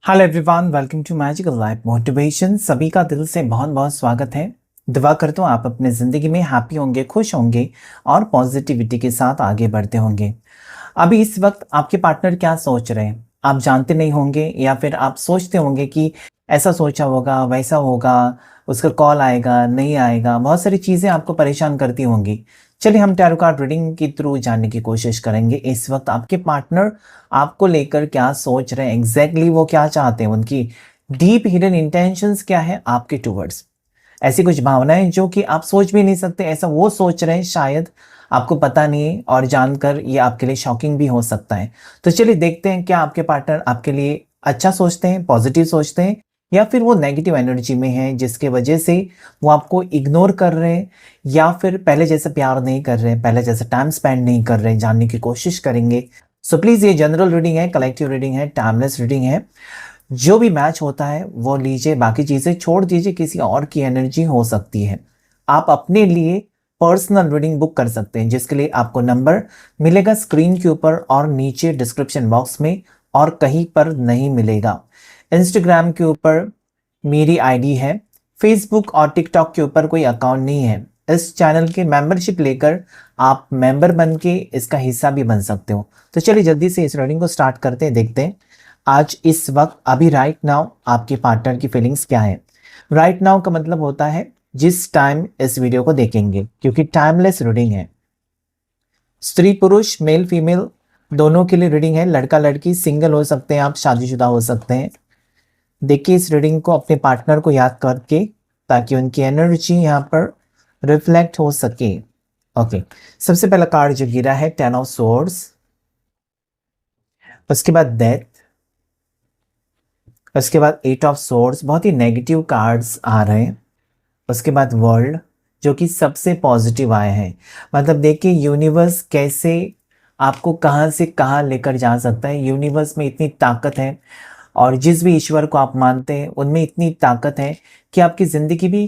Hello everyone, welcome to magical life motivation. सभी का दिल से बहुत बहुत स्वागत है। दुआ करता हूँ आप अपने ज़िंदगी में हैप्पी होंगे, खुश होंगे और पॉजिटिविटी के साथ आगे बढ़ते होंगे। अभी इस वक्त आपके पार्टनर क्या सोच रहे हैं आप जानते नहीं होंगे, या फिर आप सोचते होंगे कि ऐसा सोचा होगा, वैसा होगा, उसका कॉल आएगा नहीं आएगा, बहुत सारी चीज़ें आपको परेशान करती होंगी। चलिए हम टैरो कार्ड रीडिंग के थ्रू जानने की कोशिश करेंगे इस वक्त आपके पार्टनर आपको लेकर क्या सोच रहे हैं, एग्जैक्टली वो क्या चाहते हैं, उनकी डीप हिडन इंटेंशंस क्या है आपके टूवर्ड्स। ऐसी कुछ भावनाएं जो कि आप सोच भी नहीं सकते, ऐसा वो सोच रहे हैं, शायद आपको पता नहीं है और जानकर ये आपके लिए शॉकिंग भी हो सकता है। तो चलिए देखते हैं क्या आपके पार्टनर आपके लिए अच्छा सोचते हैं, पॉजिटिव सोचते हैं, या फिर वो नेगेटिव एनर्जी में है जिसके वजह से वो आपको इग्नोर कर रहे हैं, या फिर पहले जैसे प्यार नहीं कर रहे हैं, पहले जैसे टाइम स्पेंड नहीं कर रहे हैं। जानने की कोशिश करेंगे। सो प्लीज़, ये जनरल रीडिंग है, कलेक्टिव रीडिंग है, टाइमलेस रीडिंग है। जो भी मैच होता है वो लीजिए, बाकी चीज़ें छोड़ दीजिए, किसी और की एनर्जी हो सकती है। आप अपने लिए पर्सनल रीडिंग बुक कर सकते हैं, जिसके लिए आपको नंबर मिलेगा स्क्रीन के ऊपर और नीचे डिस्क्रिप्शन बॉक्स में, और कहीं पर नहीं मिलेगा। इंस्टाग्राम के ऊपर मेरी आईडी है, फेसबुक और टिकटॉक के ऊपर कोई अकाउंट नहीं है। इस चैनल के मेंबरशिप लेकर आप मेंबर बन के इसका हिस्सा भी बन सकते हो। तो चलिए जल्दी से इस रीडिंग को स्टार्ट करते हैं, देखते हैं आज इस वक्त अभी राइट नाउ आपके पार्टनर की फीलिंग्स क्या है। राइट नाउ का मतलब होता है जिस टाइम इस वीडियो को देखेंगे, क्योंकि टाइमलेस रीडिंग है। स्त्री पुरुष, मेल फीमेल दोनों के लिए रीडिंग है। लड़का लड़की, सिंगल हो सकते हैं आप, शादीशुदा हो सकते हैं। देखिए इस रीडिंग को अपने पार्टनर को याद करके, ताकि उनकी एनर्जी यहाँ पर रिफ्लेक्ट हो सके। ओके, सबसे पहला कार्ड जो गिरा है 10 ऑफ सोर्ड्स, उसके बाद डेथ, उसके बाद 8 ऑफ सोर्ड्स, बहुत ही नेगेटिव कार्ड्स आ रहे हैं। उसके बाद वर्ल्ड, जो कि सबसे पॉजिटिव आए हैं। मतलब देखिए यूनिवर्स कैसे आपको कहाँ से कहाँ लेकर जा सकता है। यूनिवर्स में इतनी ताकत है, और जिस भी ईश्वर को आप मानते हैं उनमें इतनी ताकत है कि आपकी ज़िंदगी भी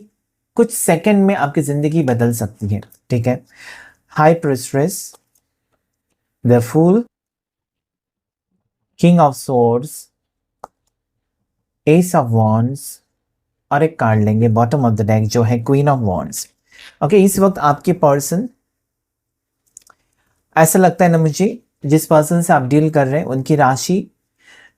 कुछ सेकंड में आपकी ज़िंदगी बदल सकती है। ठीक है। High priestess, the fool, king of swords, ace of wands, और एक कार्ड लेंगे बॉटम ऑफ द डेक जो है क्वीन ऑफ वॉन्ड्स। ओके, इस वक्त आपके पर्सन, ऐसा लगता है ना मुझे, जिस पर्सन से आप डील कर रहे हैं उनकी राशि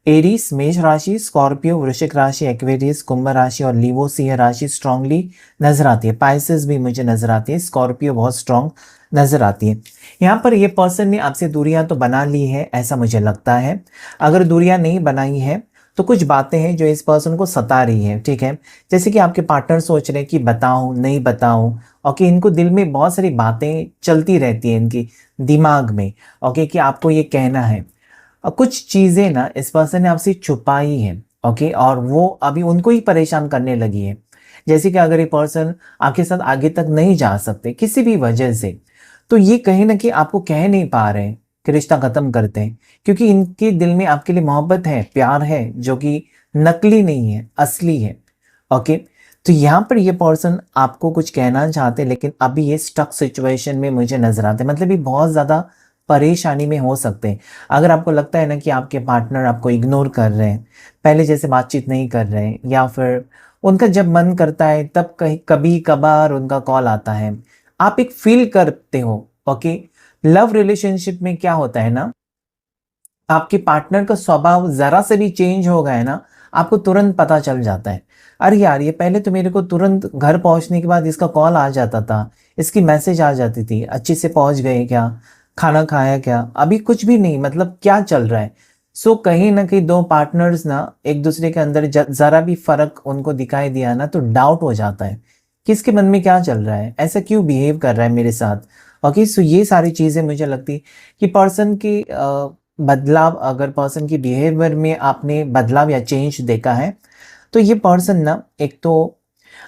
एरीज मेष राशि, स्कॉर्पियो वृश्चिक राशि, एक्वेरियस कुंभ राशि और लीवो सिंह राशि स्ट्रांगली नजर आती है। पाइसेस भी मुझे नजर आती है, स्कॉर्पियो बहुत स्ट्रांग नजर आती है। यहाँ पर ये पर्सन ने आपसे दूरियां तो बना ली है, ऐसा मुझे लगता है। अगर दूरियां नहीं बनाई है तो कुछ बातें हैं जो इस पर्सन को सता रही है। ठीक है, जैसे कि आपके पार्टनर सोच रहे हैं कि बताऊं नहीं बताऊं। ओके, इनको दिल में बहुत सारी बातें चलती रहती है इनकी दिमाग में। ओके, कि आपको ये कहना है, और कुछ चीज़ें ना इस पर्सन ने आपसे छुपाई है। ओके, और वो अभी उनको ही परेशान करने लगी है। जैसे कि अगर ये पर्सन आपके साथ आगे तक नहीं जा सकते किसी भी वजह से, तो ये कहीं ना कहीं आपको कह नहीं पा रहे हैं कि रिश्ता खत्म करते हैं, क्योंकि इनके दिल में आपके लिए मोहब्बत है, प्यार है, जो कि नकली नहीं है, असली है। ओके, तो यहाँ पर ये पर्सन आपको कुछ कहना चाहते हैं, लेकिन अभी ये स्टक सिचुएशन में मुझे नजर आते हैं। मतलब ये बहुत ज़्यादा परेशानी में हो सकते हैं। अगर आपको लगता है ना कि आपके पार्टनर आपको इग्नोर कर रहे हैं, पहले जैसे बातचीत नहीं कर रहे हैं, या फिर उनका जब मन करता है तब कहीं कभी कभार उनका कॉल आता है, आप एक फील करते हो। ओके, लव रिलेशनशिप में क्या होता है ना, आपके पार्टनर का स्वभाव जरा से भी चेंज हो गया है ना, आपको तुरंत पता चल जाता है। अरे यार, ये पहले तो मेरे को तुरंत घर पहुंचने के बाद इसका कॉल आ जाता था, इसकी मैसेज आ जाती थी, अच्छे से पहुंच गए क्या, खाना खाया क्या, अभी कुछ भी नहीं, मतलब क्या चल रहा है। सो कहीं ना कहीं दो पार्टनर्स ना एक दूसरे के अंदर जरा भी फर्क उनको दिखाई दिया ना, तो डाउट हो जाता है कि इसके मन में क्या चल रहा है, ऐसा क्यों बिहेव कर रहा है मेरे साथ। ओके, सो ये सारी चीज़ें मुझे लगती कि पर्सन की बदलाव, अगर पर्सन की बिहेवियर में आपने बदलाव या चेंज देखा है, तो ये पर्सन ना एक तो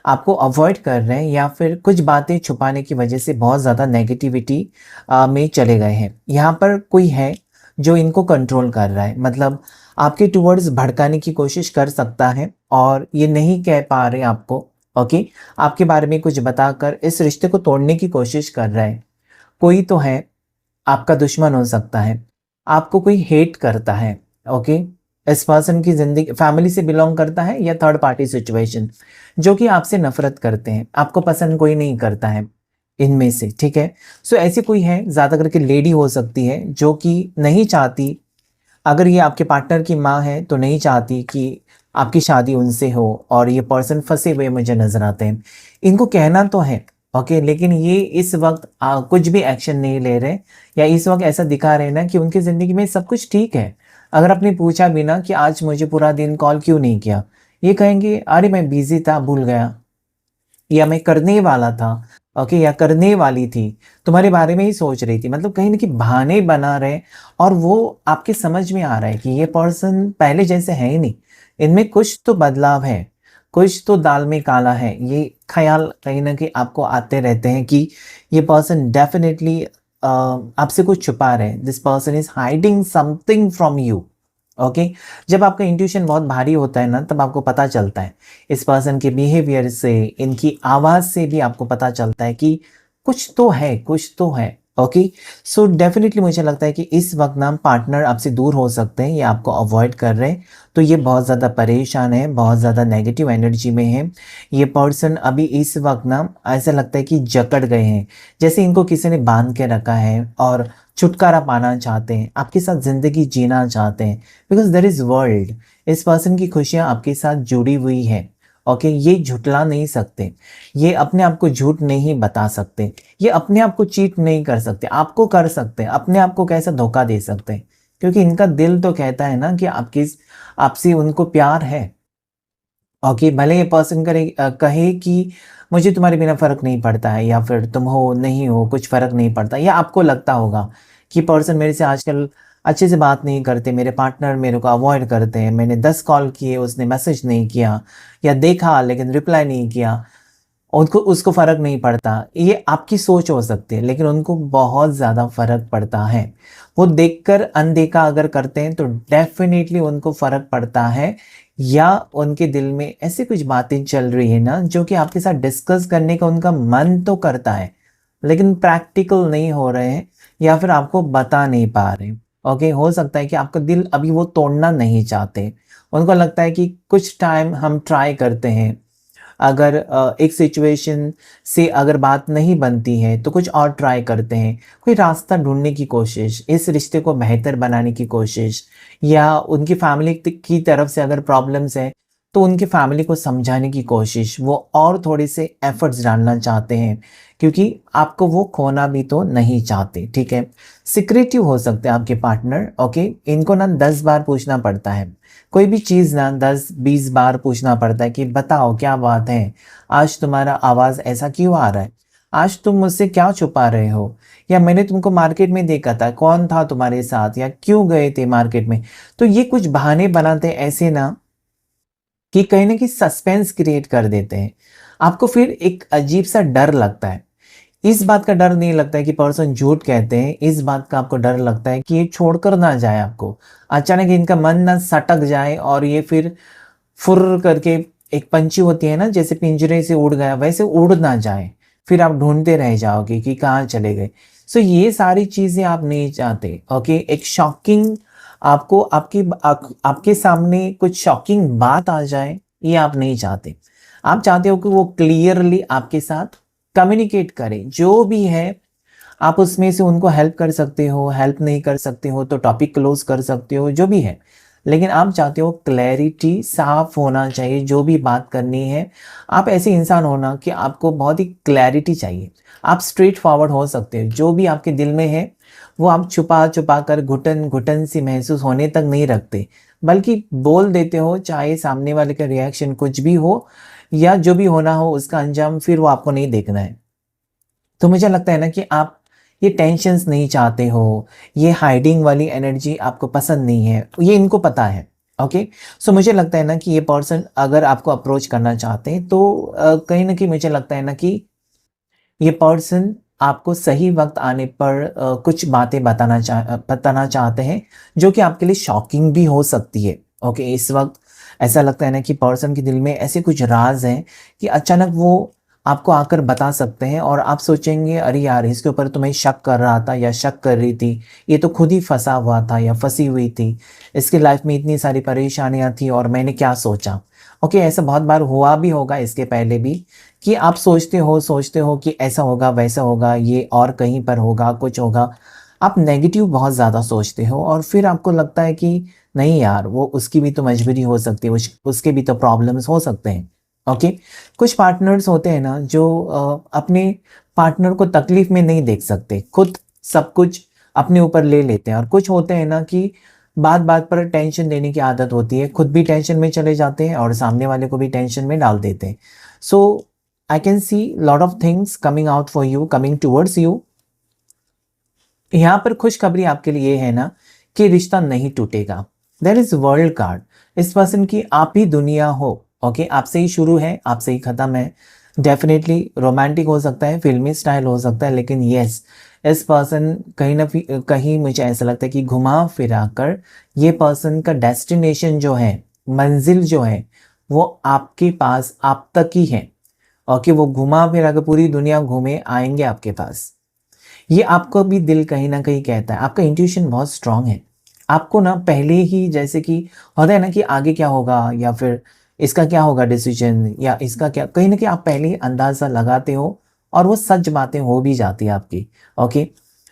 आपको अवॉइड कर रहे हैं, या फिर कुछ बातें छुपाने की वजह से बहुत ज़्यादा नेगेटिविटी में चले गए हैं। यहाँ पर कोई है जो इनको कंट्रोल कर रहा है, मतलब आपके टुवर्ड्स भड़काने की कोशिश कर सकता है, और ये नहीं कह पा रहे आपको। ओके, आपके बारे में कुछ बताकर इस रिश्ते को तोड़ने की कोशिश कर रहा है। कोई तो है, आपका दुश्मन हो सकता है, आपको कोई हेट करता है। ओके, इस पर्सन की जिंदगी फैमिली से बिलोंग करता है या थर्ड पार्टी सिचुएशन, जो कि आपसे नफरत करते हैं, आपको पसंद कोई नहीं करता है इनमें से, ठीक है। सो ऐसी कोई है, ज़्यादा करके लेडी हो सकती है, जो कि नहीं चाहती, अगर ये आपके पार्टनर की माँ है तो नहीं चाहती कि आपकी शादी उनसे हो, और ये पर्सन फंसे हुए मुझे नजर आते हैं। इनको कहना तो है, ओके, लेकिन ये इस वक्त कुछ भी एक्शन नहीं ले रहे, या इस वक्त ऐसा दिखा रहे ना कि उनकी ज़िंदगी में सब कुछ ठीक है। अगर आपने पूछा भी ना कि आज मुझे पूरा दिन कॉल क्यों नहीं किया, ये कहेंगे अरे मैं बिजी था, भूल गया, या मैं करने वाला था, ओके, या करने वाली थी, तुम्हारे बारे में ही सोच रही थी। मतलब कहीं ना कहीं बहाने बना रहे, और वो आपके समझ में आ रहा है कि ये पर्सन पहले जैसे है ही नहीं, इनमें कुछ तो बदलाव है, कुछ तो दाल में काला है। ये ख्याल कहीं ना कहीं आपको आते रहते हैं कि ये पर्सन डेफिनेटली आपसे कुछ छुपा रहे हैं, this person is hiding something from you, okay. जब आपका इंट्यूशन बहुत भारी होता है ना, तब आपको पता चलता है, इस पर्सन के बिहेवियर से, इनकी आवाज़ से भी आपको पता चलता है कि कुछ तो है, कुछ तो है, ओके। सो डेफिनेटली मुझे लगता है कि इस वक्त ना पार्टनर आपसे दूर हो सकते हैं, या आपको अवॉइड कर रहे हैं, तो ये बहुत ज़्यादा परेशान है, बहुत ज़्यादा नेगेटिव एनर्जी में है। ये पर्सन अभी इस वक्त ना ऐसा लगता है कि जकड़ गए हैं, जैसे इनको किसी ने बांध के रखा है, और छुटकारा पाना चाहते हैं, आपके साथ ज़िंदगी जीना चाहते हैं, बिकॉज देर इज़ वर्ल्ड। इस पर्सन की खुशियाँ आपके साथ जुड़ी हुई है, ओके। ये झुटला नहीं सकते, ये अपने आप को झूठ नहीं बता सकते, ये अपने आप को चीट नहीं कर सकते, आपको कर सकते हैं, अपने आप को कैसे धोखा दे सकते हैं, क्योंकि इनका दिल तो कहता है ना कि आपसे उनको प्यार है, ओके। भले ये पर्सन कहे कि मुझे तुम्हारे बिना फ़र्क नहीं पड़ता है, या फिर तुम हो नहीं हो कुछ फ़र्क नहीं पड़ता, या आपको लगता होगा कि पर्सन मेरे से आजकल अच्छे से बात नहीं करते, मेरे पार्टनर मेरे को अवॉइड करते हैं, मैंने 10 कॉल किए उसने मैसेज नहीं किया, या देखा लेकिन रिप्लाई नहीं किया, उनको उसको फ़र्क नहीं पड़ता। ये आपकी सोच हो सकती है, लेकिन उनको बहुत ज़्यादा फ़र्क पड़ता है। वो देखकर अनदेखा अगर करते हैं तो डेफ़िनेटली उनको फ़र्क पड़ता है, या उनके दिल में ऐसी कुछ बातें चल रही है ना, जो कि आपके साथ डिस्कस करने का उनका मन तो करता है, लेकिन प्रैक्टिकल नहीं हो रहे हैं, या फिर आपको बता नहीं पा रहे। ओके, हो सकता है कि आपका दिल अभी वो तोड़ना नहीं चाहते। उनको लगता है कि कुछ टाइम हम ट्राई करते हैं, अगर एक सिचुएशन से अगर बात नहीं बनती है तो कुछ और ट्राई करते हैं, कोई रास्ता ढूँढने की कोशिश, इस रिश्ते को बेहतर बनाने की कोशिश, या उनकी फैमिली की तरफ से अगर प्रॉब्लम्स हैं, तो उनकी फैमिली को समझाने की कोशिश, वो और थोड़े से एफर्ट्स डालना चाहते हैं, क्योंकि आपको वो खोना भी तो नहीं चाहते, ठीक है। सिक्रेटिव हो सकते हैं आपके पार्टनर, ओके। इनको ना 10 बार पूछना पड़ता है, कोई भी चीज़ ना 10-20 बार पूछना पड़ता है कि बताओ क्या बात है, आज तुम्हारा आवाज़ ऐसा क्यों आ रहा है, आज तुम मुझसे क्या छुपा रहे हो, या मैंने तुमको मार्केट में देखा था, कौन था तुम्हारे साथ, या क्यों गए थे मार्केट में। तो ये कुछ बहाने बनाते हैं ऐसे ना, कि कहीं ना कहीं सस्पेंस क्रिएट कर देते हैं। आपको फिर एक अजीब सा डर लगता है। इस बात का डर नहीं लगता है कि पर्सन झूठ कहते हैं, इस बात का आपको डर लगता है कि ये छोड़कर ना जाए आपको, अचानक इनका मन ना सटक जाए, और ये फिर फुर्र करके, एक पंछी होती है ना जैसे पिंजरे से उड़ गया, वैसे उड़ ना जाए, फिर आप ढूंढते रह जाओगे कि कहाँ चले गए। सो ये सारी चीज़ें आप नहीं चाहते, ओके। एक शॉकिंग, आपको आपके सामने कुछ शॉकिंग बात आ जाए, ये आप नहीं चाहते। आप चाहते हो कि वो क्लियरली आपके साथ कम्युनिकेट करें, जो भी है आप उसमें से उनको हेल्प कर सकते हो, हेल्प नहीं कर सकते हो तो टॉपिक क्लोज कर सकते हो, जो भी है, लेकिन आप चाहते हो क्लैरिटी, साफ होना चाहिए जो भी बात करनी है। आप ऐसे इंसान हो ना कि आपको बहुत ही क्लैरिटी चाहिए, आप स्ट्रेट फॉरवर्ड हो सकते हो, जो भी आपके दिल में है वो आप छुपा छुपा कर, घुटन घुटन सी महसूस होने तक नहीं रखते, बल्कि बोल देते हो, चाहे सामने वाले का रिएक्शन कुछ भी हो, या जो भी होना हो उसका अंजाम फिर वो आपको नहीं देखना है। तो मुझे लगता है ना कि आप ये टेंशन्स नहीं चाहते हो, ये हाइडिंग वाली एनर्जी आपको पसंद नहीं है, ये इनको पता है, ओके। सो मुझे लगता है ना कि ये पर्सन अगर आपको अप्रोच करना चाहते हैं, तो कहीं ना कहीं मुझे लगता है ना कि ये पर्सन आपको सही वक्त आने पर कुछ बातें बताना चाहते हैं, जो कि आपके लिए शॉकिंग भी हो सकती है, ओके। इस वक्त ऐसा लगता है ना कि पर्सन के दिल में ऐसे कुछ राज हैं कि अचानक वो आपको आकर बता सकते हैं और आप सोचेंगे अरे यार इसके ऊपर तो मैं शक कर रहा था या शक कर रही थी, ये तो खुद ही फंसा हुआ था या फंसी हुई थी, इसकी लाइफ में इतनी सारी परेशानियां थी और मैंने क्या सोचा। ओके, ऐसा बहुत बार हुआ भी होगा इसके पहले भी कि आप सोचते हो कि ऐसा होगा वैसा होगा, ये और कहीं पर होगा कुछ होगा, आप नेगेटिव बहुत ज़्यादा सोचते हो और फिर आपको लगता है कि नहीं यार वो उसकी भी तो मजबूरी हो सकती है, उसके भी तो प्रॉब्लम्स हो सकते हैं। ओके, कुछ पार्टनर्स होते हैं ना जो अपने पार्टनर को तकलीफ में नहीं देख सकते, खुद सब कुछ अपने ऊपर ले लेते हैं, और कुछ होते हैं ना कि बात बात पर टेंशन देने की आदत होती है, खुद भी टेंशन में चले जाते हैं और सामने वाले को भी टेंशन में डाल देते हैं। So I can see lot of things coming out for you, coming towards you. यहाँ पर खुशखबरी आपके लिए है ना कि रिश्ता नहीं टूटेगा। देयर इज वर्ल्ड कार्ड, इस पर्सन की आप ही दुनिया हो। ओके, आपसे ही शुरू है आपसे ही खत्म है। डेफिनेटली रोमांटिक हो सकता है, फिल्मी स्टाइल हो सकता है, लेकिन यस, इस पर्सन कहीं ना कहीं मुझे ऐसा लगता है कि घुमा फिरा कर ये पर्सन का डेस्टिनेशन जो है, मंजिल जो है, वो आपके पास आप तक ही है। ओके, वो घुमा फिरा कर पूरी दुनिया घूमे आएंगे आपके पास। ये आपको भी दिल कहीं ना कहीं कहता है, आपका इंट्यूशन बहुत स्ट्रांग है। आपको ना पहले ही जैसे कि होता है ना कि आगे क्या होगा या फिर इसका क्या होगा डिसीजन या इसका क्या, कहीं ना कहीं आप पहले ही अंदाज़ा लगाते हो और वो सच बातें हो भी जाती है आपकी। ओके,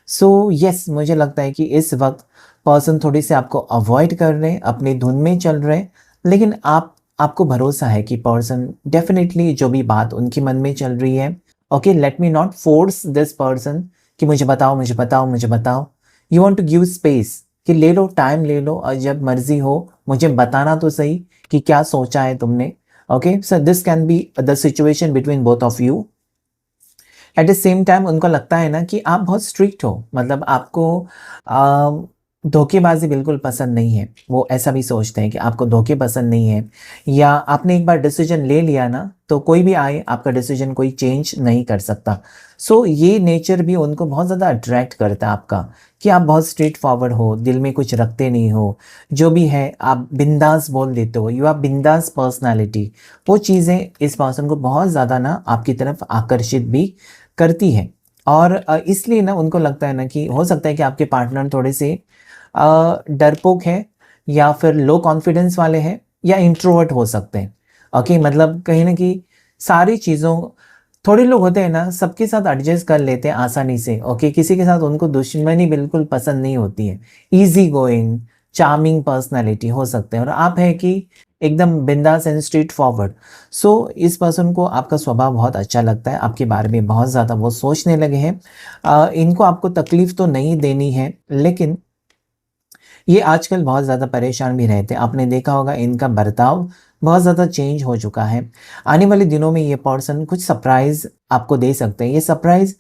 सो यस, मुझे लगता है कि इस वक्त पर्सन थोड़ी से आपको अवॉइड कर रहे हैं, अपनी धुन में चल रहे हैं, लेकिन आपको भरोसा है कि पर्सन डेफिनेटली जो भी बात उनके मन में चल रही है। Okay, let me not force this person कि मुझे बताओ मुझे बताओ मुझे बताओ। You want to give space कि ले लो, टाइम ले लो और जब मर्जी हो मुझे बताना तो सही कि क्या सोचा है तुमने। Okay, so this can be the situation between both of you. At the same time उनको लगता है ना कि आप बहुत स्ट्रिक्ट हो, मतलब आपको धोखेबाजी बिल्कुल पसंद नहीं है। वो ऐसा भी सोचते हैं कि आपको धोखे पसंद नहीं है, या आपने एक बार डिसीजन ले लिया ना तो कोई भी आए आपका डिसीजन कोई चेंज नहीं कर सकता। सो ये नेचर भी उनको बहुत ज़्यादा अट्रैक्ट करता है आपका, कि आप बहुत स्ट्रेट फॉरवर्ड हो, दिल में कुछ रखते नहीं हो, जो भी है आप बिंदास बोल देते हो, यू आर बिंदास पर्सनालिटी। वो चीज़ें इस पर्सन को बहुत ज़्यादा ना आपकी तरफ आकर्षित भी करती है। और इसलिए ना उनको लगता है ना कि हो सकता है कि आपके पार्टनर थोड़े से डरपोक है, या फिर लो कॉन्फिडेंस वाले हैं, या इंट्रोवर्ट हो सकते हैं। ओके, मतलब कहीं ना कहीं सारी चीज़ों, थोड़े लोग होते हैं ना सबके साथ एडजस्ट कर लेते हैं आसानी से। ओके, किसी के साथ उनको दुश्मनी बिल्कुल पसंद नहीं होती है। इजी गोइंग चार्मिंग पर्सनालिटी हो सकते हैं, और आप है कि एकदम बिंदास एंड स्ट्रेट फॉरवर्ड। सो इस पर्सन को आपका स्वभाव बहुत अच्छा लगता है, आपके बारे में बहुत ज़्यादा वो सोचने लगे हैं। इनको आपको तकलीफ़ तो नहीं देनी है, लेकिन ये आजकल बहुत ज़्यादा परेशान भी रहते हैं। आपने देखा होगा इनका बर्ताव बहुत ज़्यादा चेंज हो चुका है। आने वाले दिनों में ये पर्सन कुछ सरप्राइज़ आपको दे सकते हैं। ये सरप्राइज़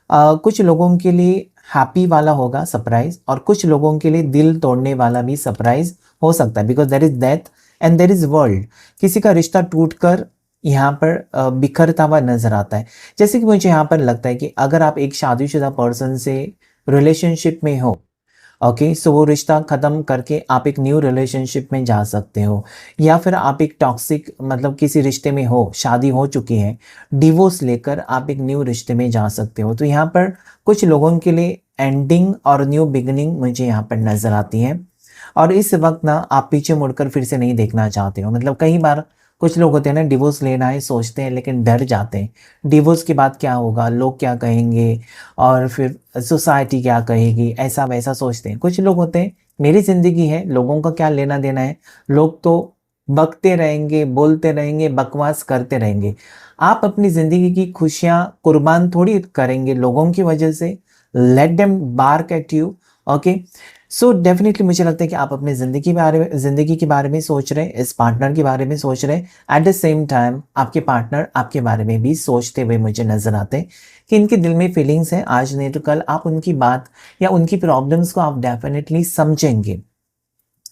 कुछ लोगों के लिए हैप्पी वाला होगा सरप्राइज़, और कुछ लोगों के लिए दिल तोड़ने वाला भी सरप्राइज़ हो सकता है, because there is death and there is world. किसी का रिश्ता टूटकर यहाँ पर बिखरता हुआ नज़र आता है। जैसे कि मुझे यहाँ पर लगता है कि अगर आप एक शादीशुदा पर्सन से रिलेशनशिप में हो, ओके, सो वो रिश्ता ख़त्म करके आप एक न्यू रिलेशनशिप में जा सकते हो, या फिर आप एक टॉक्सिक मतलब किसी रिश्ते में हो, शादी हो चुकी है, डिवोर्स लेकर आप एक न्यू रिश्ते में जा सकते हो। तो यहाँ पर कुछ लोगों के लिए एंडिंग और न्यू बिगिनिंग मुझे यहाँ पर नज़र आती है, और इस वक्त ना आप पीछे मुड़कर फिर से नहीं देखना चाहते हो। मतलब कई बार कुछ लोग होते हैं ना डिवोर्स लेना है सोचते हैं, लेकिन डर जाते हैं डिवोर्स के बाद क्या होगा, लोग क्या कहेंगे, और फिर सोसाइटी क्या कहेगी, ऐसा वैसा सोचते हैं। कुछ लोग होते हैं मेरी ज़िंदगी है, लोगों का क्या लेना देना है, लोग तो बकते रहेंगे, बोलते रहेंगे, बकवास करते रहेंगे। आप अपनी ज़िंदगी की खुशियाँ कुर्बान थोड़ी करेंगे लोगों की वजह से। Let them bark at you. Okay, so definitely मुझे लगता है कि आप अपनी ज़िंदगी के बारे में सोच रहे हैं, इस पार्टनर के बारे में सोच रहे हैं। एट द सेम टाइम आपके पार्टनर आपके बारे में भी सोचते हुए मुझे नज़र आते हैं कि इनके दिल में फीलिंग्स हैं। आज नहीं तो कल आप उनकी बात या उनकी प्रॉब्लम्स को आप डेफिनेटली समझेंगे।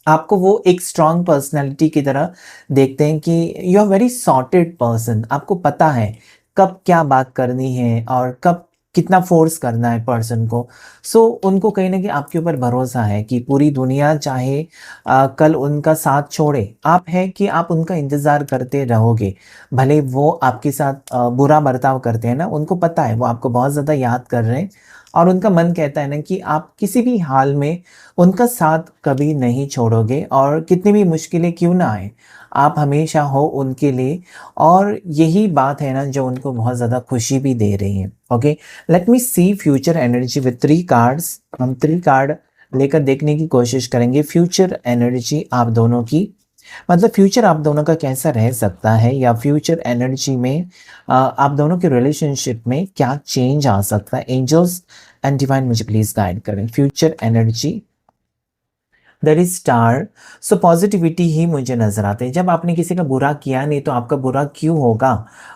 आपको वो एक स्ट्रांग पर्सनैलिटी की तरह देखते हैं कि you are very sorted person. आपको पता है कब क्या बात करनी है और कब कितना फोर्स करना है पर्सन को। सो उनको कहीं ना कहीं आपके ऊपर भरोसा है कि पूरी दुनिया चाहे कल उनका साथ छोड़े, आप है कि आप उनका इंतज़ार करते रहोगे। भले वो आपके साथ बुरा बर्ताव करते हैं ना, उनको पता है वो आपको बहुत ज़्यादा याद कर रहे हैं, और उनका मन कहता है ना कि आप किसी भी हाल में उनका साथ कभी नहीं छोड़ोगे, और कितनी भी मुश्किलें क्यों ना आए आप हमेशा हो उनके लिए। और यही बात है ना जो उनको बहुत ज़्यादा खुशी भी दे रही है। Okay, let me see future energy with 3 cards. हम 3 कार्ड लेकर देखने की कोशिश करेंगे फ्यूचर एनर्जी आप दोनों की, मतलब फ्यूचर आप दोनों का कैसा रह सकता है, या फ्यूचर एनर्जी में आप दोनों के रिलेशनशिप में क्या चेंज आ सकता है। एंजल्स एंड डिवाइन मुझे प्लीज गाइड करें। Future energy, there is star. So positivity ही मुझे नजर आते हैं। जब आपने किसी का बुरा किया नहीं तो आपका बुरा क्यों होगा।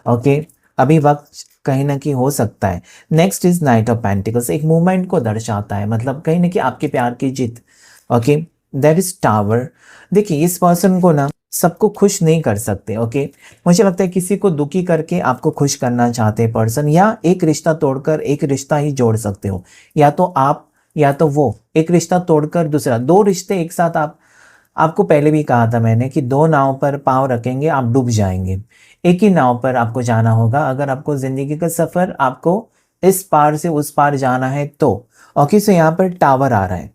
ओके, अभी वक्त कहीं ना कहीं हो सकता है। Next is night of pentacles, एक मूवमेंट को दर्शाता है, मतलब कहीं ना कहीं आपके प्यार की जीत। Okay, there is tower. देखिए इस पर्सन को ना सबको खुश नहीं कर सकते। ओके, मुझे लगता है किसी को दुखी करके आपको खुश करना चाहते हैं पर्सन, या एक रिश्ता तोड़कर एक रिश्ता ही जोड़ सकते हो, या तो आप या तो वो। एक रिश्ता तोड़कर दूसरा, दो रिश्ते एक साथ आप, आपको पहले भी कहा था मैंने कि दो नाव पर पाँव रखेंगे आप डूब जाएंगे। एक ही नाव पर आपको जाना होगा अगर आपको जिंदगी का सफर आपको इस पार से उस पार जाना है तो। ओके, सो यहाँ पर टावर आ रहा है,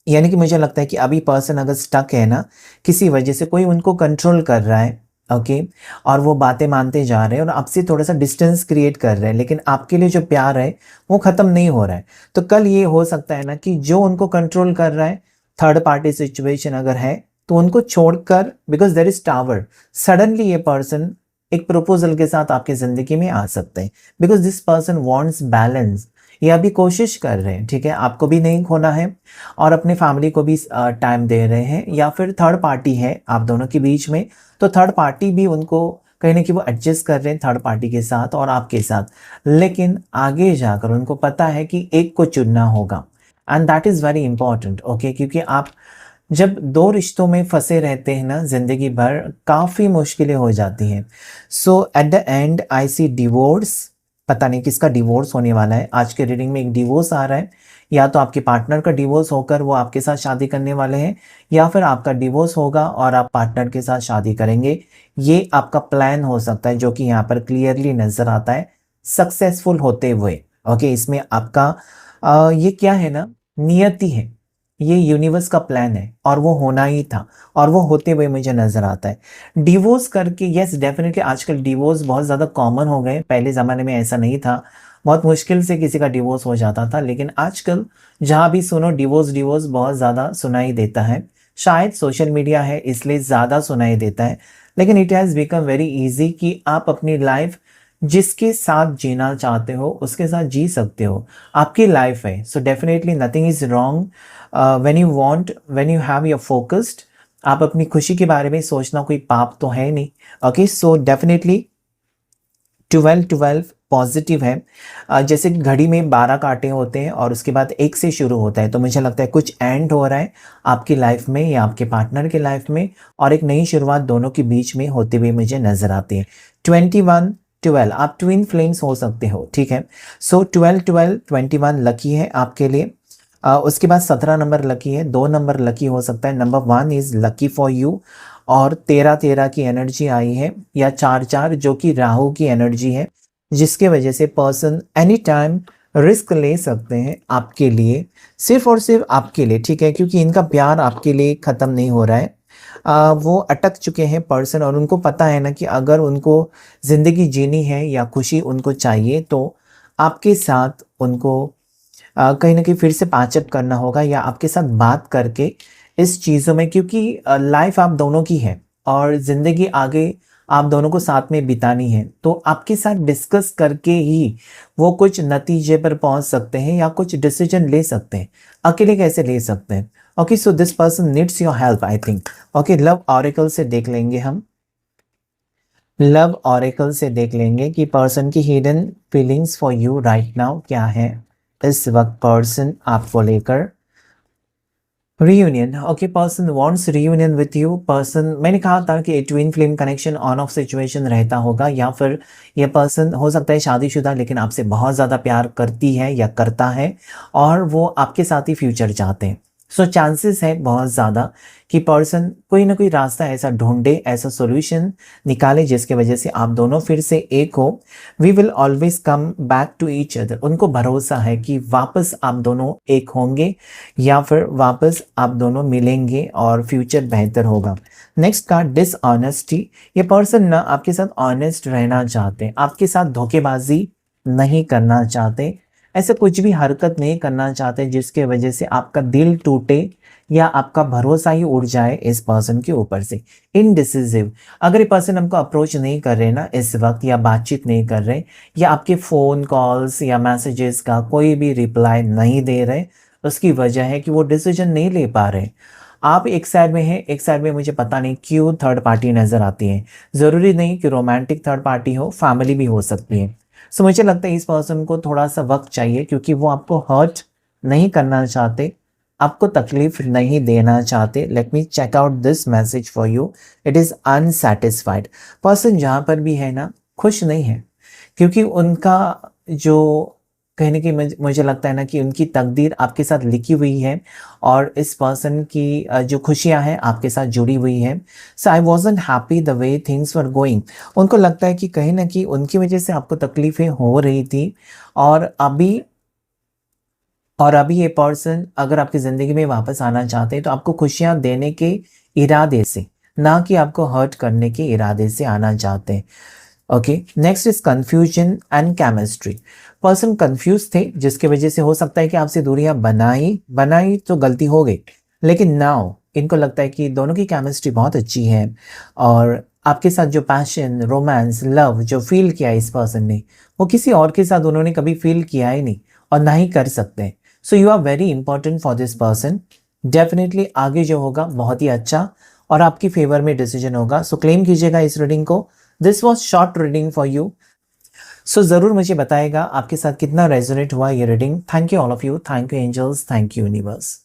यानी कि मुझे लगता है कि अभी पर्सन अगर स्टक है ना, किसी वजह से कोई उनको कंट्रोल कर रहा है। ओके, और वो बातें मानते जा रहे हैं और आपसे थोड़ा सा डिस्टेंस क्रिएट कर रहे हैं, लेकिन आपके लिए जो प्यार है वो खत्म नहीं हो रहा है। तो कल ये हो सकता है ना कि जो उनको कंट्रोल कर रहा है, थर्ड पार्टी सिचुएशन अगर है, तो उनको छोड़कर, because there is tower, suddenly ये पर्सन एक प्रपोजल के साथ आपकी जिंदगी में आ सकते हैं। Because this person wants balance, ये अभी कोशिश कर रहे हैं, ठीक है, आपको भी नहीं खोना है और अपने फैमिली को भी टाइम दे रहे हैं, या फिर थर्ड पार्टी है आप दोनों के बीच में, तो थर्ड पार्टी भी उनको कहीं ना कहीं वो एडजस्ट कर रहे हैं थर्ड पार्टी के साथ और आपके साथ। लेकिन आगे जाकर उनको पता है कि एक को चुनना होगा, and that is very important. Okay, क्योंकि आप जब दो रिश्तों में फंसे रहते हैं ना जिंदगी भर, काफ़ी मुश्किलें हो जाती हैं। So at the end I see divorce. पता नहीं किसका डिवोर्स होने वाला है, आज के रीडिंग में एक डिवोर्स आ रहा है, या तो आपके पार्टनर का डिवोर्स होकर वो आपके साथ शादी करने वाले हैं, या फिर आपका डिवोर्स होगा और आप पार्टनर के साथ शादी करेंगे। ये आपका प्लान हो सकता है जो कि यहाँ पर क्लियरली नजर आता है सक्सेसफुल होते हुए। ओके, इसमें आपका ये क्या है ना, नियति है, ये यूनिवर्स का प्लान है और वो होना ही था, और वो होते हुए मुझे नजर आता है। डिवोर्स करके, यस डेफिनेटली आजकल डिवोर्स बहुत ज़्यादा कॉमन हो गए, पहले ज़माने में ऐसा नहीं था, बहुत मुश्किल से किसी का डिवोर्स हो जाता था, लेकिन आजकल जहाँ भी सुनो डिवोर्स डिवोर्स बहुत ज़्यादा सुनाई देता है। शायद सोशल मीडिया है इसलिए ज़्यादा सुनाई देता है, लेकिन it has become very easy कि आप अपनी लाइफ जिसके साथ जीना चाहते हो उसके साथ जी सकते हो, आपकी लाइफ है। So definitely nothing is wrong when you want, when you have your focused. आप अपनी खुशी के बारे में सोचना कोई पाप तो है नहीं। ओके, सो डेफिनेटली 12-12 पॉजिटिव है। जैसे घड़ी में 12 कांटे होते हैं और उसके बाद एक से शुरू होता है, तो मुझे लगता है कुछ एंड हो रहा है आपकी लाइफ में या आपके पार्टनर की लाइफ में, और एक नई शुरुआत दोनों के बीच में होते हुए मुझे नजर आती है। 21-12 आप ट्विन फ्लेम्स हो सकते हो, ठीक है। सो 12-12-21 लकी है आपके लिए। उसके बाद 17 नंबर लकी है, 2 नंबर लकी हो सकता है, number 1 is lucky for you. और 13-13 की एनर्जी आई है, या 4-4 जो कि राहु की एनर्जी है, जिसके वजह से पर्सन एनी टाइम रिस्क ले सकते हैं आपके लिए, सिर्फ और सिर्फ आपके लिए, ठीक है, क्योंकि इनका प्यार आपके लिए ख़त्म नहीं हो रहा है। वो अटक चुके हैं पर्सन, और उनको पता है ना कि अगर उनको ज़िंदगी जीनी है या खुशी उनको चाहिए तो आपके साथ उनको कहीं ना कहीं फिर से पैचअप करना होगा, या आपके साथ बात करके इस चीज़ों में, क्योंकि लाइफ आप दोनों की है और ज़िंदगी आगे आप दोनों को साथ में बितानी है, तो आपके साथ डिस्कस करके ही वो कुछ नतीजे पर पहुंच सकते हैं या कुछ डिसीजन ले सकते हैं। अकेले कैसे ले सकते हैं। Okay, so this person needs your help I think. Okay, love oracle से देख लेंगे हम, लव ऑरेकल से देख लेंगे कि पर्सन की hidden feelings for you right now क्या है इस वक्त पर्सन आपको लेकर। Reunion, okay, person wants reunion with you. Person, मैंने कहा था कि twin flame connection on off situation रहता होगा, या फिर ये पर्सन हो सकता है शादीशुदा लेकिन आपसे बहुत ज़्यादा प्यार करती है या करता है और वो आपके साथ ही फ्यूचर चाहते हैं। सो चांसेस है बहुत ज़्यादा कि पर्सन कोई ना कोई रास्ता ऐसा ढूंढे, ऐसा सॉल्यूशन निकाले जिसके वजह से आप दोनों फिर से एक हो। We will always come back to each other. उनको भरोसा है कि वापस आप दोनों एक होंगे या फिर वापस आप दोनों मिलेंगे और फ्यूचर बेहतर होगा। Next card, dishonesty. ये पर्सन ना आपके साथ ऑनेस्ट रहना चाहते हैं, आपके साथ धोखेबाजी नहीं करना चाहते, ऐसे कुछ भी हरकत नहीं करना चाहते जिसके वजह से आपका दिल टूटे या आपका भरोसा ही उड़ जाए इस पर्सन के ऊपर से। इनडिसिसिव, अगर ये पर्सन हमको अप्रोच नहीं कर रहे ना इस वक्त, या बातचीत नहीं कर रहे, या आपके फ़ोन कॉल्स या मैसेजेस का कोई भी रिप्लाई नहीं दे रहे, उसकी वजह है कि वो डिसीजन नहीं ले पा रहे। आप एक साइड में हैं, एक साइड में मुझे पता नहीं क्यों थर्ड पार्टी नज़र आती है। ज़रूरी नहीं कि रोमांटिक थर्ड पार्टी हो, फैमिली भी हो सकती है। सो मुझे लगता है इस पर्सन को थोड़ा सा वक्त चाहिए क्योंकि वो आपको हर्ट नहीं करना चाहते, आपको तकलीफ नहीं देना चाहते। Let me check out this message for you. It is unsatisfied. Person जहाँ पर भी है ना खुश नहीं है, क्योंकि उनका जो कहीं न कहीं मुझे लगता है ना कि उनकी तकदीर आपके साथ लिखी हुई है और इस पर्सन की जो खुशियाँ हैं आपके साथ जुड़ी हुई हैं। So I wasn't happy the way things were going. उनको लगता है कि कहीं न कहीं उनकी वजह से आपको तकलीफ़ें हो रही थी, और अभी ये पर्सन अगर आपकी ज़िंदगी में वापस आना चाहते हैं तो आपको खुशियाँ देने के इरादे से, ना कि आपको हर्ट करने के इरादे से आना चाहते हैं। Okay, next is confusion and chemistry. Person confuse थे जिसकी वजह से हो सकता है कि आपसे दूरियां बनाई तो गलती हो गई, लेकिन नाउ इनको लगता है कि दोनों की केमिस्ट्री बहुत अच्छी है और आपके साथ जो पैशन, रोमांस, लव जो फील किया इस पर्सन ने, वो किसी और के साथ उन्होंने कभी फील किया ही नहीं और ना ही कर सकते। So you are very important for this person. Definitely आगे जो होगा बहुत ही अच्छा और आपकी फेवर में डिसीजन होगा। सो क्लेम कीजिएगा इस रीडिंग को। This was short reading for you. So ज़रूर मुझे बताएगा आपके साथ कितना रेजोनेट हुआ ये reading. Thank you all of you, thank you angels, thank you universe.